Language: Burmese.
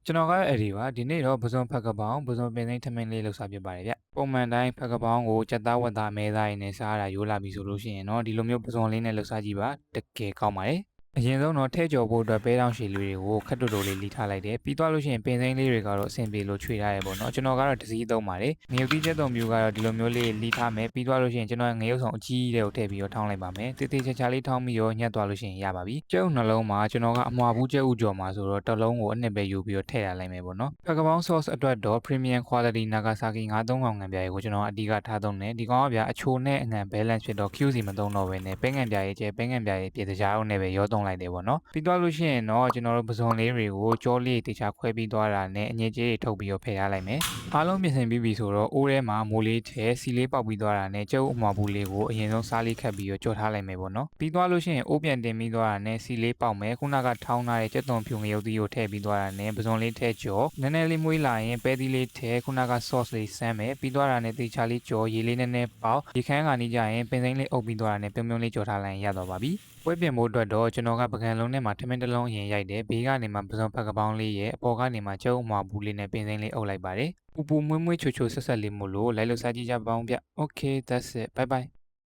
ကျွန်တော်ကတော့အဲ့ဒီပါဒီနေ့တော့ပဇွန်ဖက်ကပောင်းပဇွန်ပင်စိမ်းထမင်းလေးလှူစားပြပါတယ်ဗျပုံမှန်တိုင်းဖက်ကပောင်းကိုကြက်သားဝက်သားမဲသားရင်းနဲ့စားရတာရိုးလာပြီဆိုလို့ရှိရင်တော့ဒီလိုမျိုးပဇွန်လေးနဲ့လှူစားကြည့်ပါတကယ်ကောင်းပါတယ်အရင်ဆုံးတော့ထဲကျော်ဖို့အတွက်ပဲတောင်ရှည်လေးတွေကိုခက်တူတူလေးလိထားလိုက်တယ်ပြီးသွားလို့ရှိရင်ပင်စိမ်းလေးတွေကတော့အဆင်ပြေလို့ခြွေထားရပေါ့နော်ကျွန်တော်ကတော့တစည်းသုံးပါတယ်ငရုတ်သီးချက်သွန်မျိုးကတော့ဒီလိုမျိုးလေးလိထားမယ်ပြီးသွားလို့ရှိရင်ကျွန်တော်ငရုတ်ဆောင်အကြီးတွေကိုထည့်ပြီးတော့ထောင်းလိုက်ပါမယ်တေးသေးချာချာလေးထောင်းပြီးတော့ညှက်သွားလို့ရှိရင်ရပါပြီကျုပ်နှလုံးမှာကျွန်တော်ကအမွာဘူးကျုပ်ဥကြော်မှာဆိုတော့တစ်လုံးကိုအနှစ်ပဲယူပြီးတော့ထည့်ရလိုက်မယ်ပေါ့နော်ဖက်ကပောင်း sauce အတွက်တော့ premium quality Nagasaki 9300ငံပြားကိုကျွန်တော်အဓိကထားသုံးတယ်ဒီကောင်ကဗျာအချိုနဲ့အငံ balance ဖြစ်တော့ Q စီမသုံးတော့ဘဲနဲ့ပဲငံပြားရဲ့ကျဲပဲငံပြားရဲ့ပြည်စကြားအောင်နဲ့ပဲရောသုံးလိုက်တယ်ပေါ့နော်ပြီးသွားလို့ရှိရင်တော့ကျွန်တော်တို့ပဇွန်လေးတွေကိုကြောလေးတေချာခွဲပြီးသွားတာနဲ့အငြင်းကြီးတွေထုတ်ပြီးတော့ဖယ်ရလိုက်မယ်အားလုံးပြင်ဆင်ပြီးပြီဆိုတော့အိုးထဲမှာမိုးလေးထဲစီလေးပေါက်ပြီးသွားတာနဲ့ကျုပ်အမွာဘူးလေးကိုအရင်ဆုံးစားလေးခတ်ပြီးတော့ကြော်ထားလိုက်မယ်ပေါ့နော်ပြီးသွားလို့ရှိရင်အိုးပြန်တင်ပြီးသွားတာနဲ့စီလေးပေါက်မယ်ခုနကထောင်းထားတဲ့ကြက်သွန်ဖြူငရုတ်သီးကိုထည့်ပြီးသွားတာနဲ့ပဇွန်လေးထည့်ကြော်နည်းနည်းလေးမွေးလာရင်ပဲသီးလေးထည့်ခုနက sauce လေးစမ်းမယ်ပြီးသွားတာနဲ့တေချာလေးကြော်ရေလေးနည်းနည်းပေါက်ရေခမ်းကနေကြရင်ပင်စိမ်းလေးအုပ်ပြီးသွားတာနဲ့ပြုံးပြုံးလေးကြော်ထားလိုက်ရင်ရတော့ပါပြီပွဲပြင်ဖို့အတွက်တော့ကျွန်တော်ကပကံလုံးထဲမှာထမင်းတစ်လုံးအရင်ရိုက်တယ်ဘေးကနေမှပစုံဖက်ကပောင်းလေးရဲ့အပေါ်ကနေမှကျုပ်အမွာဘူးလေးနဲ့ပင်စိမ်းလေးအုပ်လိုက်ပါတယ်ပူပူမွေးမွေးချိုချိုဆက်ဆက်လေးမို့လို့လိုက်လို့စားကြည့်ကြပါဦးဗျ Okay that's it bye bye